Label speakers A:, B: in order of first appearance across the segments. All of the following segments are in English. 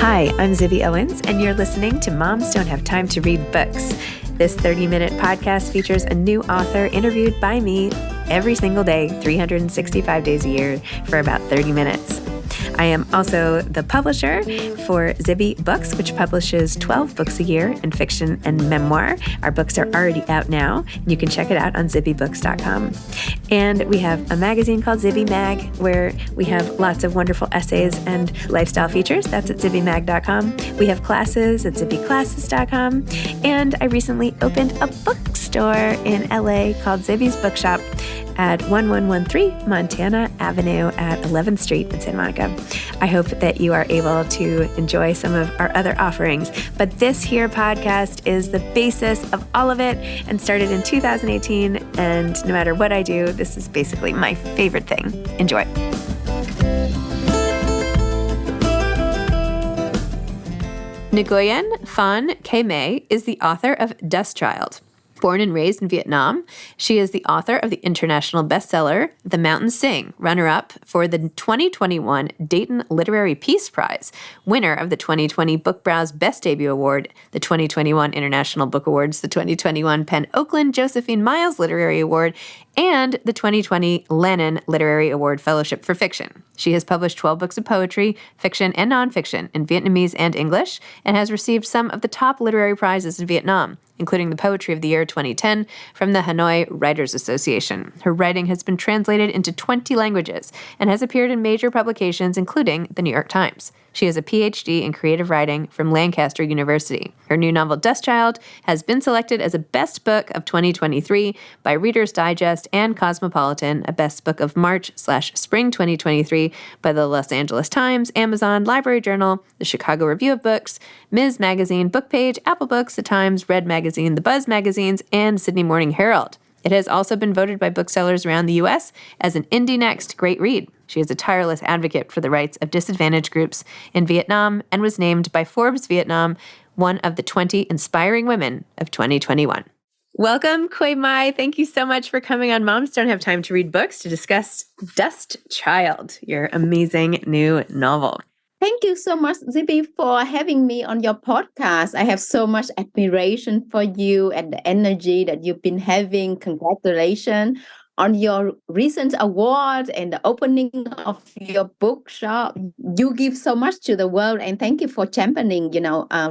A: Hi, I'm Zibby Owens, and you're listening to Moms Don't Have Time to Read Books. This 30-minute podcast features a new author interviewed by me every single day, 365 days a year, for about 30 minutes. I am also the publisher for Zibby Books, which publishes 12 books a year in fiction and memoir. Our books are already out now. You can check it out on zibbybooks.com. And we have a magazine called Zibby Mag, where we have lots of wonderful essays and lifestyle features. That's at zibbymag.com. We have classes at zibbyclasses.com. And I recently opened a bookstore in LA called Zibby's Bookshop at 1113 Montana Avenue at 11th Street in Santa Monica. I hope that you are able to enjoy some of our other offerings. But this here podcast is the basis of all of it and started in 2018. And no matter what I do, this is basically my favorite thing. Enjoy. Nguyễn Phan Quế Mai is the author of Dust Child. Born and raised in Vietnam, she is the author of the international bestseller, The Mountains Sing, runner-up for the 2021 Dayton Literary Peace Prize, winner of the 2020 Book Browse Best Debut Award, the 2021 International Book Awards, the 2021 Penn Oakland Josephine Miles Literary Award, and the 2020 Lennon Literary Award Fellowship for Fiction. She has published 12 books of poetry, fiction, and nonfiction in Vietnamese and English, and has received some of the top literary prizes in Vietnam, including the Poetry of the Year 2010 from the Hanoi Writers Association. Her writing has been translated into 20 languages and has appeared in major publications, including the New York Times. She has a PhD in creative writing from Lancaster University. Her new novel, Dust Child, has been selected as a Best Book of 2023 by Reader's Digest and Cosmopolitan, a Best Book of March/Spring 2023 by the Los Angeles Times, Amazon, Library Journal, the Chicago Review of Books, Ms. Magazine, Bookpage, Apple Books, The Times, Red Magazine, The Buzz Magazines, and Sydney Morning Herald. It has also been voted by booksellers around the U.S. as an Indie Next Great Read. She is a tireless advocate for the rights of disadvantaged groups in Vietnam and was named by Forbes Vietnam one of the 20 inspiring women of 2021. Welcome, Quế Mai. Thank you so much for coming on Moms Don't Have Time to Read Books to discuss Dust Child, your amazing new novel.
B: Thank you so much, Zibby, for having me on your podcast. I have so much admiration for you and the energy that you've been having. Congratulations on your recent award and the opening of your bookshop. You give so much to the world, and thank you for championing,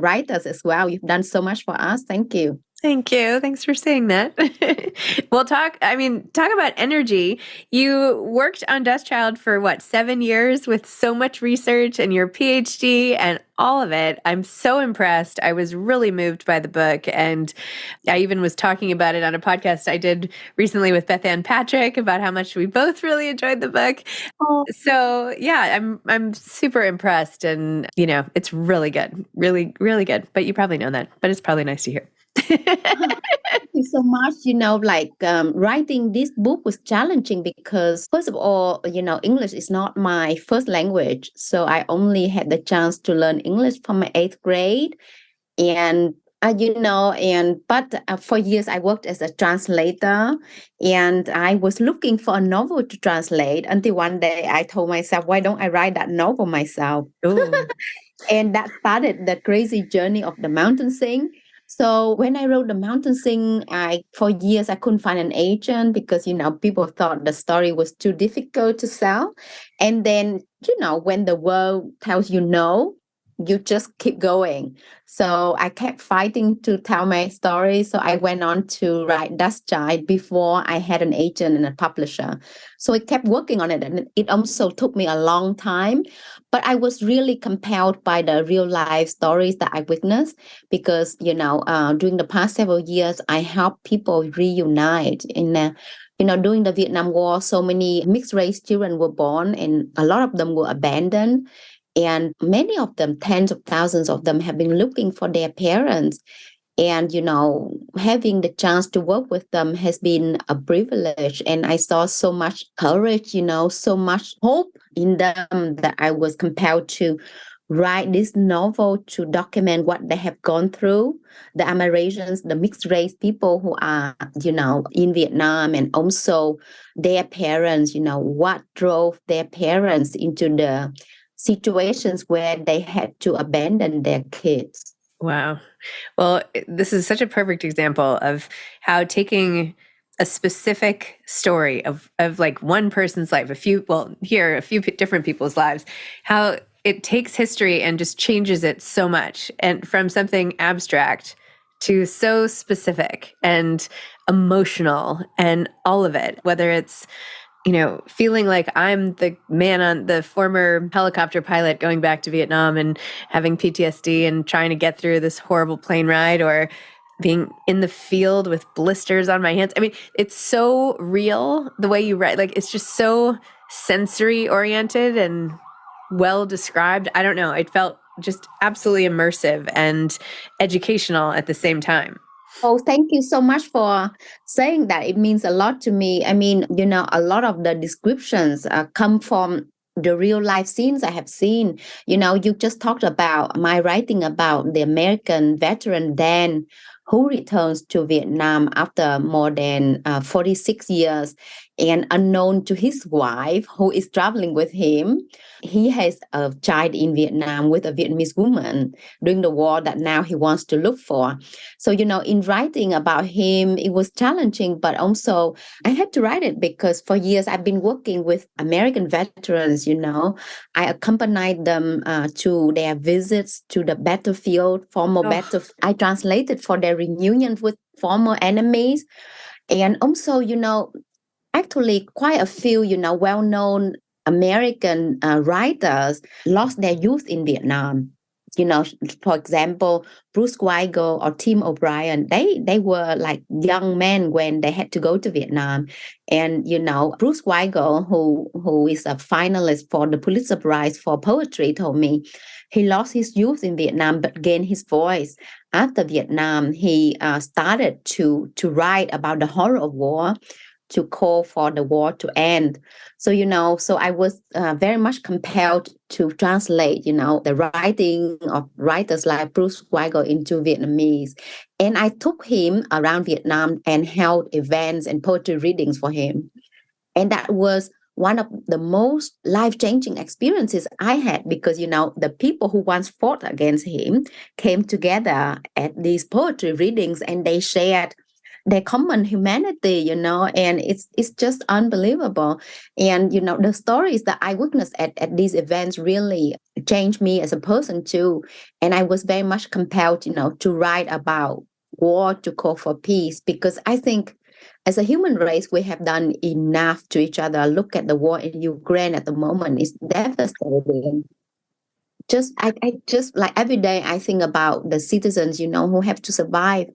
B: writers as well. You've done so much for us. Thank you.
A: Thank you. Thanks for saying that. Well, talk about energy. You worked on Dust Child for 7 years with so much research and your PhD and all of it. I'm so impressed. I was really moved by the book. And I even was talking about it on a podcast I did recently with Beth Ann Patrick about how much we both really enjoyed the book. Oh. So yeah, I'm super impressed, and it's really good. Really, really good. But you probably know that, but it's probably nice to hear.
B: Thank you so much. Writing this book was challenging because, first of all, English is not my first language. So I only had the chance to learn English from my 8th grade. And but for years I worked as a translator, and I was looking for a novel to translate until one day I told myself, why don't I write that novel myself? And that started the crazy journey of The Mountains Sing. So when I wrote The Mountains Sing, for years I couldn't find an agent because, people thought the story was too difficult to sell. And then, when the world tells you no, you just keep going. So I kept fighting to tell my story. So I went on to write Dust Child before I had an agent and a publisher. So I kept working on it, and it also took me a long time. But I was really compelled by the real life stories that I witnessed because, during the past several years, I helped people reunite. During the Vietnam War, so many mixed race children were born, and a lot of them were abandoned. And many of them, tens of thousands of them, have been looking for their parents. And, having the chance to work with them has been a privilege. And I saw so much courage, so much hope in them that I was compelled to write this novel to document what they have gone through. The Amerasians, the mixed race people who are, in Vietnam, and also their parents, what drove their parents into the situations where they had to abandon their kids.
A: Wow. Well, this is such a perfect example of how taking a specific story of like one person's life, a few different people's lives, how it takes history and just changes it so much, and from something abstract to so specific and emotional and all of it, whether it's feeling like I'm the former helicopter pilot going back to Vietnam and having PTSD and trying to get through this horrible plane ride, or being in the field with blisters on my hands. I mean, it's so real the way you write. Like, it's just so sensory oriented and well described. I don't know. It felt just absolutely immersive and educational at the same time.
B: Oh, thank you so much for saying that. It means a lot to me. I mean, a lot of the descriptions come from the real life scenes I have seen. You just talked about my writing about the American veteran Dan, who returns to Vietnam after more than 46 years, and unknown to his wife, who is traveling with him. He has a child in Vietnam with a Vietnamese woman during the war that now he wants to look for. So, in writing about him, it was challenging, but also I had to write it because for years I've been working with American veterans. I accompanied them to their visits to the battlefield, I translated for their reunion with former enemies. And also, actually quite a few, well-known American writers lost their youth in Vietnam. For example, Bruce Weigel or Tim O'Brien, they were like young men when they had to go to Vietnam. And, Bruce Weigel, who is a finalist for the Pulitzer Prize for poetry, told me he lost his youth in Vietnam but gained his voice. After Vietnam, he started to write about the horror of war, to call for the war to end. So, so I was very much compelled to translate, the writing of writers like Bruce Weigel into Vietnamese. And I took him around Vietnam and held events and poetry readings for him. And that was one of the most life-changing experiences I had because, the people who once fought against him came together at these poetry readings and they shared their common humanity, and it's just unbelievable. And, the stories that I witnessed at these events really changed me as a person too. And I was very much compelled, to write about war, to call for peace, because I think as a human race, we have done enough to each other. Look at the war in Ukraine at the moment. It's devastating. I just like every day I think about the citizens, who have to survive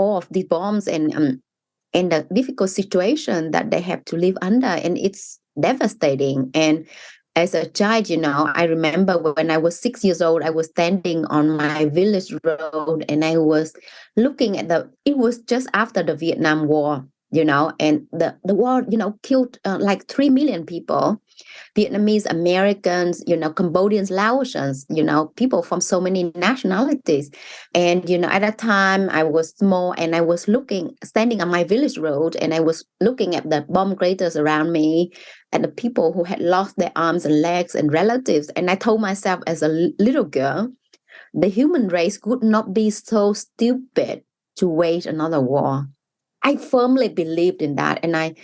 B: all of these bombs and the difficult situation that they have to live under, and it's devastating. And as a child, I remember when I was 6 years old, I was standing on my village road and I was looking at it was just after the Vietnam War, and the war, killed like 3 million people. Vietnamese, Americans, Cambodians, Laotians, people from so many nationalities. And, at that time I was small and I was standing on my village road and I was looking at the bomb craters around me and the people who had lost their arms and legs and relatives. And I told myself as a little girl, the human race could not be so stupid to wage another war. I firmly believed in that. And I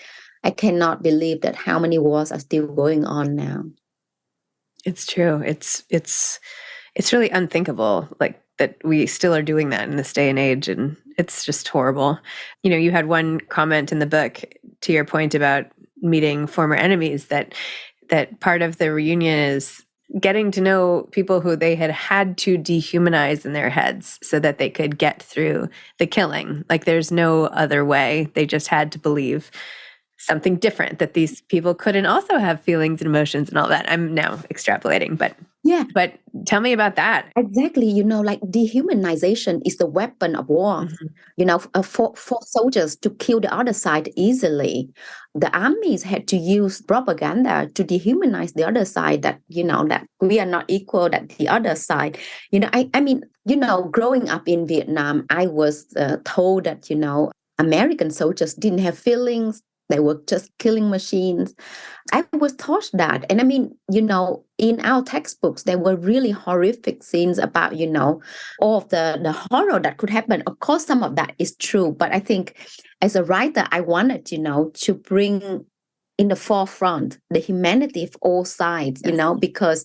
B: cannot believe that how many wars are still going on now.
A: It's true. It's really unthinkable, like that we still are doing that in this day and age, and it's just horrible. You had one comment in the book to your point about meeting former enemies that part of the reunion is getting to know people who they had to dehumanize in their heads so that they could get through the killing. Like there's no other way. They just had to believe something different, that these people couldn't also have feelings and emotions and all that. I'm now extrapolating, but
B: yeah.
A: But tell me about that.
B: Exactly. Like dehumanization is the weapon of war. Mm-hmm. For soldiers to kill the other side easily, the armies had to use propaganda to dehumanize the other side, that, that we are not equal, that the other side, I mean, growing up in Vietnam, I was told that, American soldiers didn't have feelings, They were just killing machines. I was taught that. And I mean, in our textbooks, there were really horrific scenes about, all of the horror that could happen. Of course, some of that is true. But I think as a writer, I wanted, to bring in the forefront the humanity of all sides, because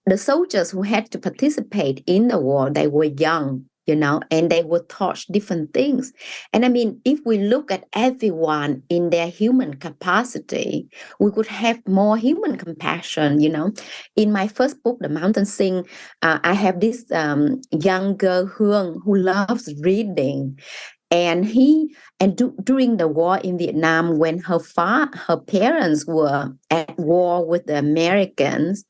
B: the soldiers who had to participate in the war, they were young, and they were taught different things. And I mean, if we look at everyone in their human capacity, we could have more human compassion, In my first book, The Mountain Sing, I have this young girl, Hương, who loves reading. And during the war in Vietnam, when her parents were at war with the Americans,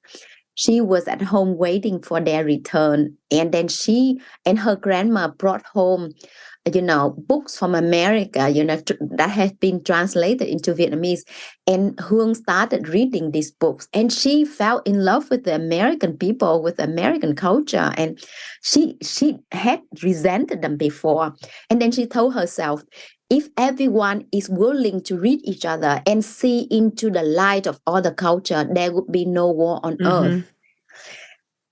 B: she was at home waiting for their return. And then she and her grandma brought home, books from America, that had been translated into Vietnamese. And Hương started reading these books. And she fell in love with the American people, with American culture. And she had resented them before. And then she told herself, if everyone is willing to read each other and see into the light of other culture, there would be no war on earth.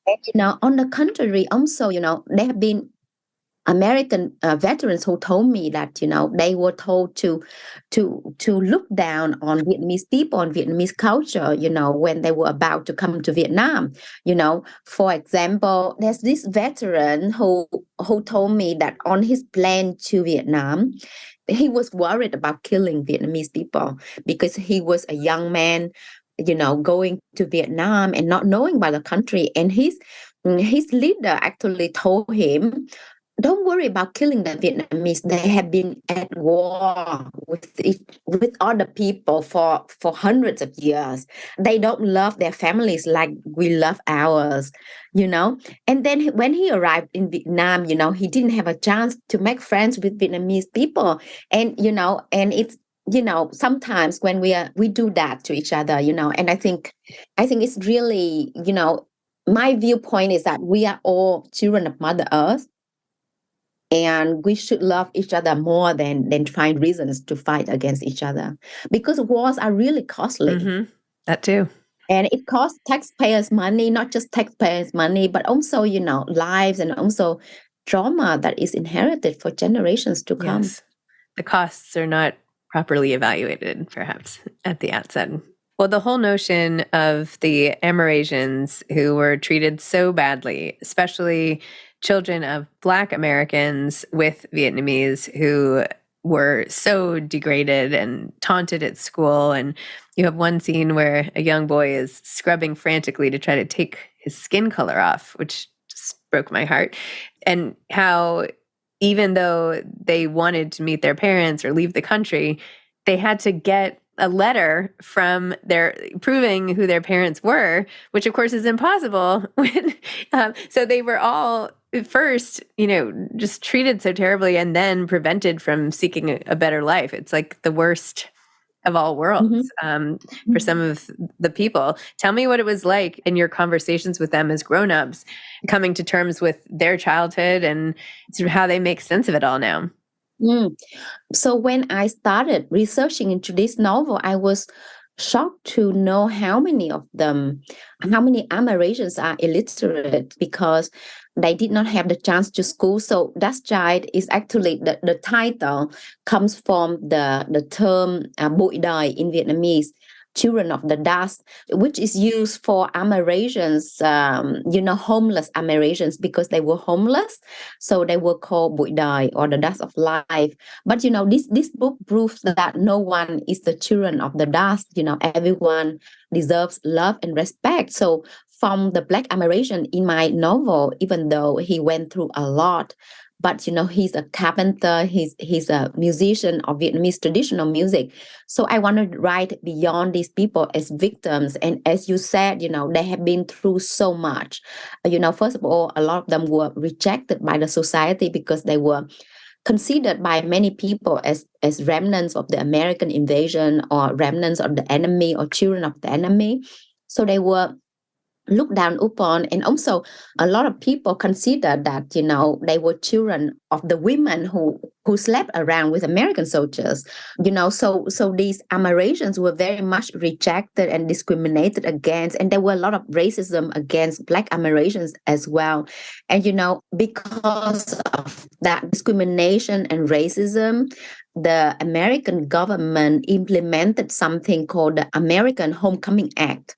B: And, on the contrary, also, there have been American veterans who told me that, they were told to look down on Vietnamese people and Vietnamese culture, when they were about to come to Vietnam. For example, there's this veteran who told me that on his plane to Vietnam, he was worried about killing Vietnamese people because he was a young man, going to Vietnam and not knowing about the country. And his leader actually told him, don't worry about killing the Vietnamese. They have been at war with other people for hundreds of years. They don't love their families like we love ours, And then when he arrived in Vietnam, he didn't have a chance to make friends with Vietnamese people. And, and it's, sometimes when we do that to each other, and I think it's really, my viewpoint is that we are all children of Mother Earth. And we should love each other more than find reasons to fight against each other, because wars are really costly.
A: Mm-hmm. That too.
B: And it costs taxpayers money, not just taxpayers money, but also, lives and also trauma that is inherited for generations to come.
A: Yes. The costs are not properly evaluated, perhaps, at the outset. Well, the whole notion of the Amerasians who were treated so badly, especially children of Black Americans with Vietnamese who were so degraded and taunted at school. And you have one scene where a young boy is scrubbing frantically to try to take his skin color off, which just broke my heart. And how even though they wanted to meet their parents or leave the country, they had to get a letter from proving who their parents were, which of course is impossible. So they were all first, just treated so terribly and then prevented from seeking a better life. It's like the worst of all worlds for some of the people. Tell me what it was like in your conversations with them as grown-ups, coming to terms with their childhood and sort of how they make sense of it all now.
B: So when I started researching into this novel, I was shocked to know how many Amerasians are illiterate because they did not have the chance to school. So Das Child is actually the title comes from the term bụi đời in Vietnamese, children of the dust, which is used for Amerasians, homeless Amerasians, because they were homeless. So they were called bụi đời, or the dust of life. But, this book proves that no one is the children of the dust. Everyone deserves love and respect. So from the Black Amerasian in my novel, even though he went through a lot, but he's a carpenter, he's a musician of Vietnamese traditional music. So I wanted to write beyond these people as victims. And as you said, they have been through so much. First of all, a lot of them were rejected by the society because they were considered by many people as remnants of the American invasion, or remnants of the enemy, or children of the enemy. So they were looked down upon. And also a lot of people consider that, they were children of the women who slept around with American soldiers. So these Amerasians were very much rejected and discriminated against, and there were a lot of racism against Black Amerasians as well. And because of that discrimination and racism, the American government implemented something called the American Homecoming Act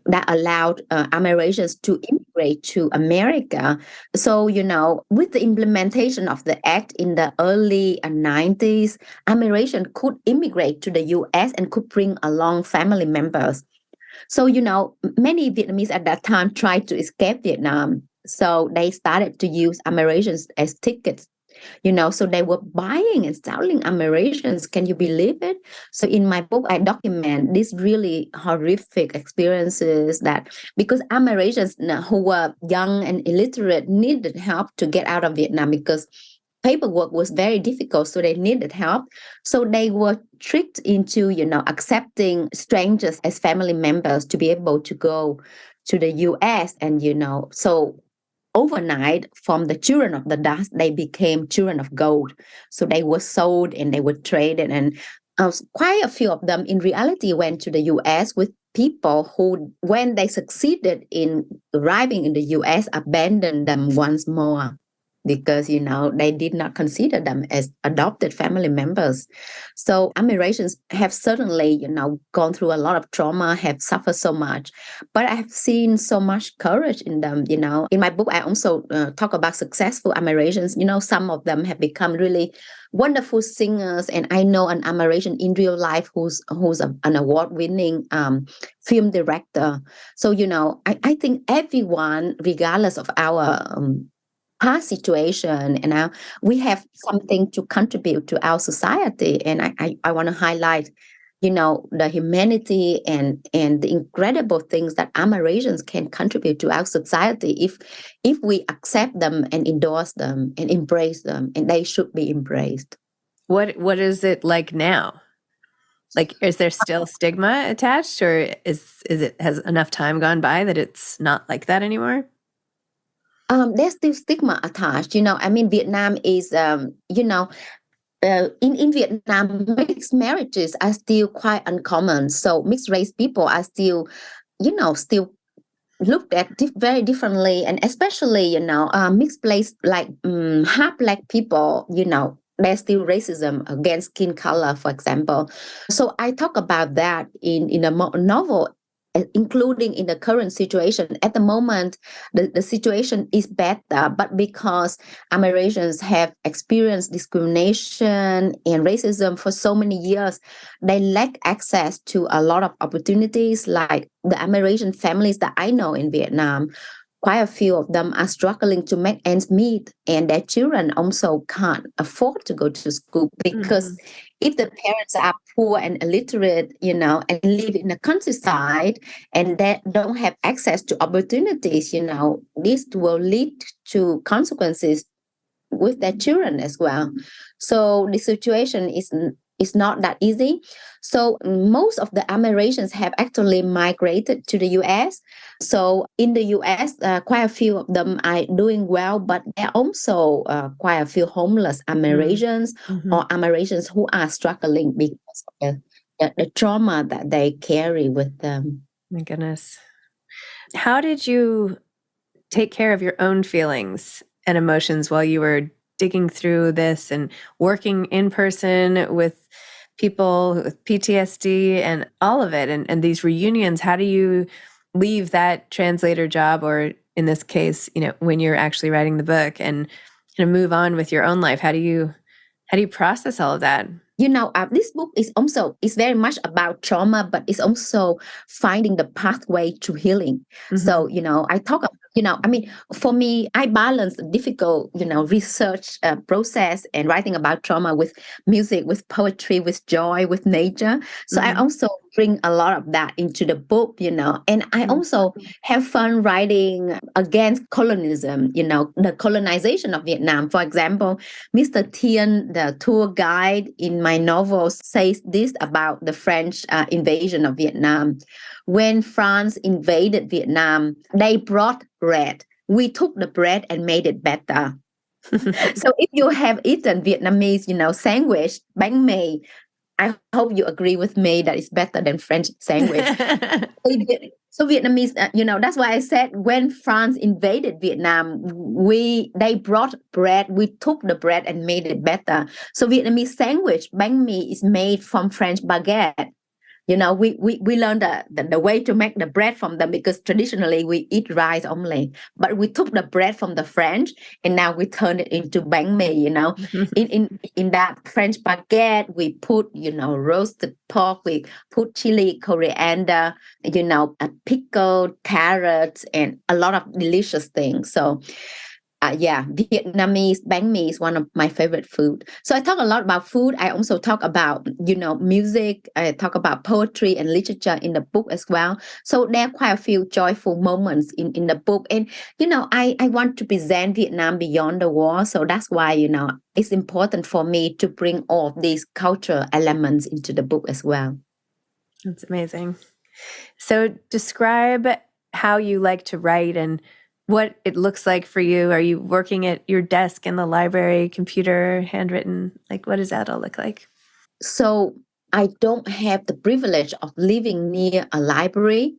B: that allowed Amerasians to immigrate to America. So, with the implementation of the act in the early 90s, Amerasian could immigrate to the US and could bring along family members. So, many Vietnamese at that time tried to escape Vietnam. So they started to use Amerasians as tickets. So they were buying and selling Amerasians. Can you believe it? So in my book, I document these really horrific experiences that because Amerasians who were young and illiterate needed help to get out of Vietnam because paperwork was very difficult. So they needed help. So they were tricked into, accepting strangers as family members to be able to go to the US. And, so overnight, from the children of the dust, they became children of gold. So they were sold and they were traded. And quite a few of them in reality went to the US with people who, when they succeeded in arriving in the US, abandoned them once more because, they did not consider them as adopted family members. So Amerasians have certainly, gone through a lot of trauma, have suffered so much, but I have seen so much courage in them. In my book, I also talk about successful Amerasians. Some of them have become really wonderful singers, and I know an Amerasian in real life who's an award-winning film director. So, I think everyone, regardless of our past situation, and now we have something to contribute to our society. And I want to highlight, the humanity and the incredible things that Amerasians can contribute to our society if we accept them and endorse them and embrace them, and they should be embraced.
A: What is it like now? Like, is there still stigma attached, or has enough time gone by that it's not like that anymore?
B: There's still stigma attached. Vietnam is, in Vietnam, mixed marriages are still quite uncommon. So mixed race people are still looked at very differently. And especially, mixed place like half Black people, there's still racism against skin color, for example. So I talk about that in a novel, including in the current situation. At the moment, the situation is better, but because Amerasians have experienced discrimination and racism for so many years, they lack access to a lot of opportunities. Like the Amerasian families that I know in Vietnam, quite a few of them are struggling to make ends meet, and their children also can't afford to go to school because if the parents are poor and illiterate, and live in the countryside and they don't have access to opportunities, this will lead to consequences with their children as well. So the situation is not that easy. So most of the Amerasians have actually migrated to the US. So in the US, quite a few of them are doing well, but there are also quite a few homeless Amerasians or Amerasians who are struggling because of the trauma that they carry with them.
A: My goodness. How did you take care of your own feelings and emotions while you were digging through this and working in person with people with PTSD and all of it and these reunions? How do you leave that translator job, or in this case, when you're actually writing the book, and move on with your own life? How do you process all of that?
B: This book is very much about trauma, but it's also finding the pathway to healing. So, I talk about, for me, I balance the difficult, research process and writing about trauma with music, with poetry, with joy, with nature. So I also bring a lot of that into the book, and I also have fun writing against colonialism, the colonization of Vietnam. For example, Mr. Tien, the tour guide in my novel, says this about the French invasion of Vietnam. When France invaded Vietnam, they brought bread. We took the bread and made it better. So if you have eaten Vietnamese, sandwich, bánh mì, I hope you agree with me that it's better than French sandwich. So Vietnamese, that's why I said when France invaded Vietnam, they brought bread. We took the bread and made it better. So Vietnamese sandwich, bánh mì, is made from French baguette. We learned the way to make the bread from them because traditionally we eat rice only. But we took the bread from the French and now we turned it into bánh mì, In that French baguette, we put, roasted pork, we put chili, coriander, pickled carrots and a lot of delicious things. So Vietnamese bánh mì is one of my favorite food. So I talk a lot about food. I also talk about, music. I talk about poetry and literature in the book as well. So there are quite a few joyful moments in the book. And, I want to present Vietnam beyond the war. So that's why, it's important for me to bring all of these cultural elements into the book as well.
A: That's amazing. So describe how you like to write and what it looks like for you. Are you working at your desk in the library, computer, handwritten? Like, what does that all look like?
B: So I don't have the privilege of living near a library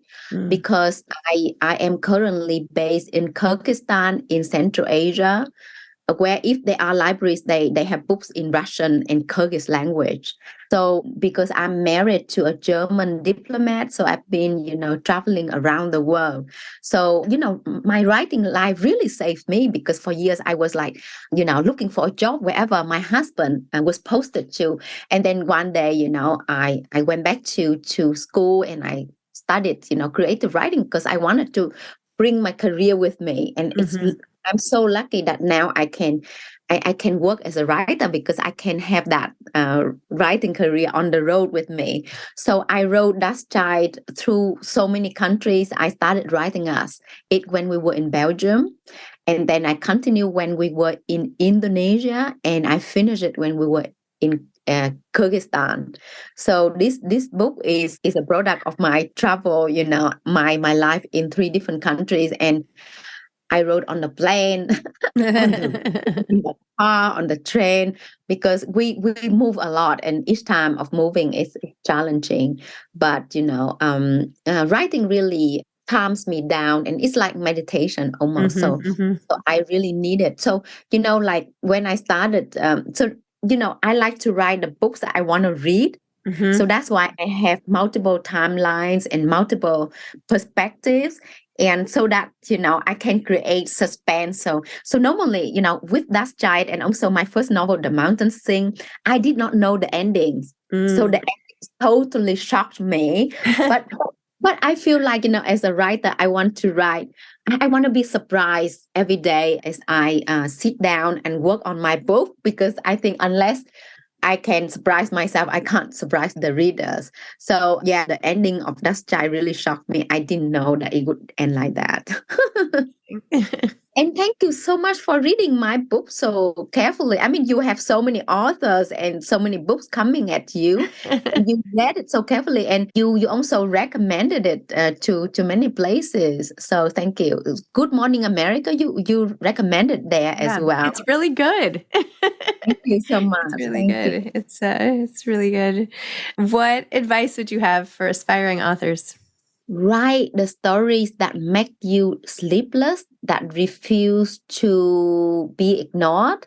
B: because I am currently based in Kyrgyzstan in Central Asia, where if there are libraries, they have books in Russian and Kyrgyz language. So because I'm married to a German diplomat, so I've been, traveling around the world. So, my writing life really saved me because for years I was like, looking for a job wherever my husband was posted to. And then one day, I went back to school and I studied, creative writing because I wanted to bring my career with me. And I'm so lucky that now I can work as a writer because I can have that writing career on the road with me. So I wrote Dust Child through so many countries. I started writing it when we were in Belgium. And then I continued when we were in Indonesia. And I finished it when we were in Kyrgyzstan. So this book is a product of my travel, my life in 3 different countries. And I wrote on the plane, in the car, on the train, because we move a lot, and each time of moving is challenging. But writing really calms me down, and it's like meditation almost. So I really need it. So like when I started, I like to write the books that I want to read. So that's why I have multiple timelines and multiple perspectives. And so that, I can create suspense. So normally, with Dust Child and also my first novel, The Mountains Sing, I did not know the endings. So the endings totally shocked me. But I feel like, as a writer, I want to write. I want to be surprised every day as I sit down and work on my book, because I think unless I can surprise myself, I can't surprise the readers. So the ending of Dust Child really shocked me. I didn't know that it would end like that. And thank you so much for reading my book so carefully. I mean, you have so many authors and so many books coming at you. And you read it so carefully, and you also recommended it to many places. So thank you. Good Morning America, you recommended there as well.
A: It's really good.
B: Thank you so much.
A: It's really good. It's really good. What advice would you have for aspiring authors?
B: Write the stories that make you sleepless, that refuse to be ignored.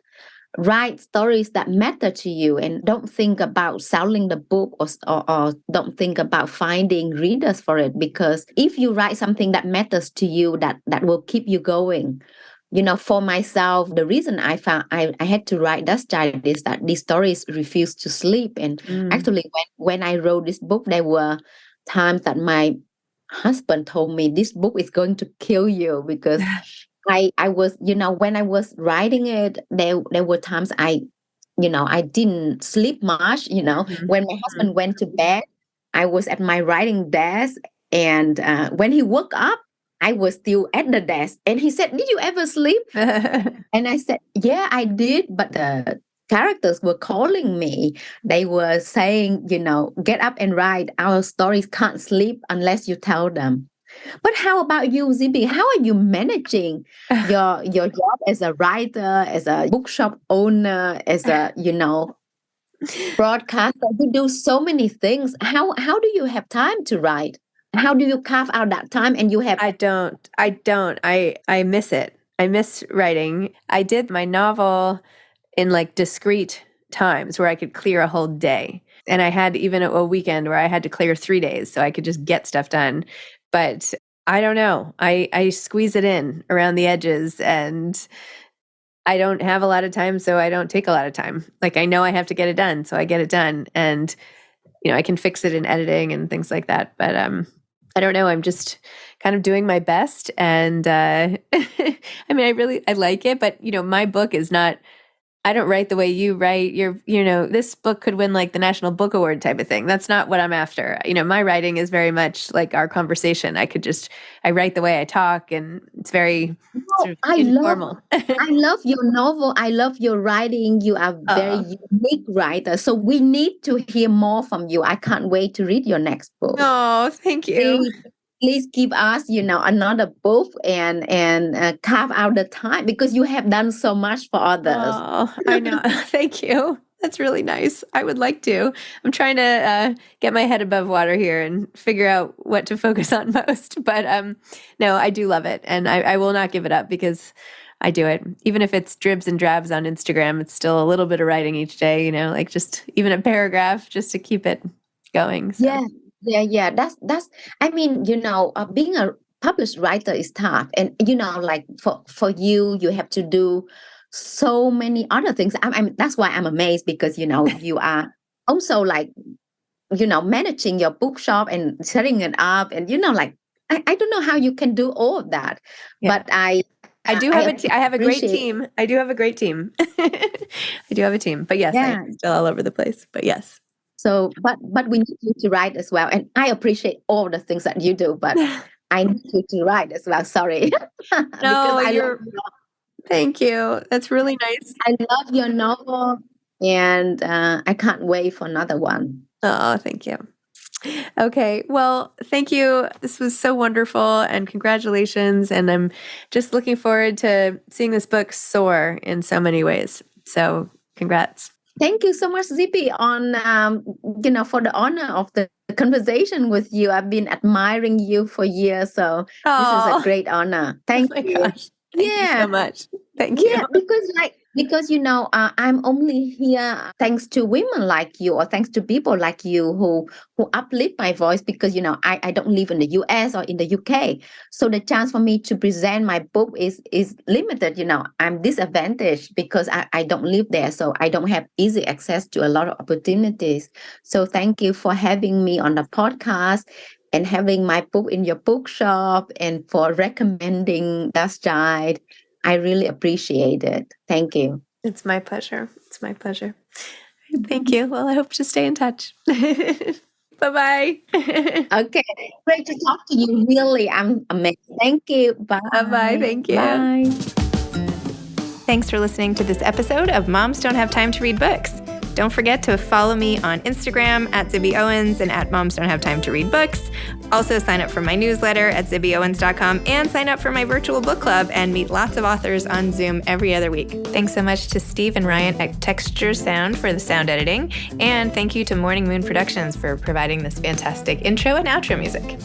B: Write stories that matter to you, and don't think about selling the book or don't think about finding readers for it. Because if you write something that matters to you, that will keep you going. For myself, the reason I had to write Dust Child is that these stories refuse to sleep. And actually, when I wrote this book, there were times that my husband told me this book is going to kill you, because I was, when I was writing it, there were times I didn't sleep much, when my husband went to bed, I was at my writing desk, and when he woke up, I was still at the desk. And he said, "Did you ever sleep?" And I said, "Yeah, I did, but the characters were calling me. They were saying, get up and write. Our stories can't sleep unless you tell them." But how about you, Zibby? How are you managing your job as a writer, as a bookshop owner, as a broadcaster? You do so many things. How do you have time to write? How do you carve out that time? And you have
A: I don't. I miss it. I miss writing. I did my novel in like discrete times where I could clear a whole day. And I had even a weekend where I had to clear 3 days so I could just get stuff done. But I don't know. I squeeze it in around the edges, and I don't have a lot of time, so I don't take a lot of time. Like, I know I have to get it done, so I get it done. And, I can fix it in editing and things like that. But I don't know. I'm just kind of doing my best. And I mean, I like it. But, my book is not, I don't write the way you write. This book could win like the National Book Award type of thing. That's not what I'm after. My writing is very much like our conversation. I write the way I talk, and it's very sort of informal.
B: I love your novel. I love your writing. You are a very unique writer. So we need to hear more from you. I can't wait to read your next book.
A: Oh, thank you.
B: Please give us, another book and carve out the time, because you have done so much for others.
A: Oh, I know. Thank you. That's really nice. I would like to. I'm trying to get my head above water here and figure out what to focus on most. But no, I do love it. And I will not give it up, because I do it. Even if it's dribs and drabs on Instagram, it's still a little bit of writing each day, like just even a paragraph just to keep it going. So.
B: Yeah. That's. I mean, being a published writer is tough, and like for you have to do so many other things. That's why I'm amazed, because you are also like managing your bookshop and setting it up, and like I don't know how you can do all of that, but I
A: do have I have a great team. I do have a great team. I do have a team, but yes, I'm still all over the place. But yes.
B: So, but we need you to write as well. And I appreciate all the things that you do, but I need you to write as well. Sorry.
A: No, thank you. That's really nice.
B: I love your novel, and I can't wait for another one.
A: Oh, thank you. Okay. Well, thank you. This was so wonderful, and congratulations. And I'm just looking forward to seeing this book soar in so many ways. So congrats.
B: Thank you so much, Zibby, on for the honor of the conversation with you. I've been admiring you for years, so this is a great honor. Thank you.
A: Gosh. Thank you so much. Thank you.
B: Yeah, because I'm only here thanks to women like you, or thanks to people like you who uplift my voice, because I don't live in the US or in the UK, so the chance for me to present my book is limited. I'm disadvantaged because I don't live there, so I don't have easy access to a lot of opportunities. So thank you for having me on the podcast, and having my book in your bookshop, and for recommending Dust Child. I really appreciate it. Thank you.
A: It's my pleasure. It's my pleasure. Thank you. Well, I hope to stay in touch. Bye-bye.
B: Okay. Great to talk to you. Really, I'm amazed. Thank you. Bye.
A: Bye-bye. Thank you.
B: Bye.
C: Thanks for listening to this episode of Moms Don't Have Time to Read Books. Don't forget to follow me on Instagram at Zibby Owens and at Moms Don't Have Time to Read Books. Also sign up for my newsletter at zibbyowens.com, and sign up for my virtual book club and meet lots of authors on Zoom every other week. Thanks so much to Steve and Ryan at Texture Sound for the sound editing. And thank you to Morning Moon Productions for providing this fantastic intro and outro music.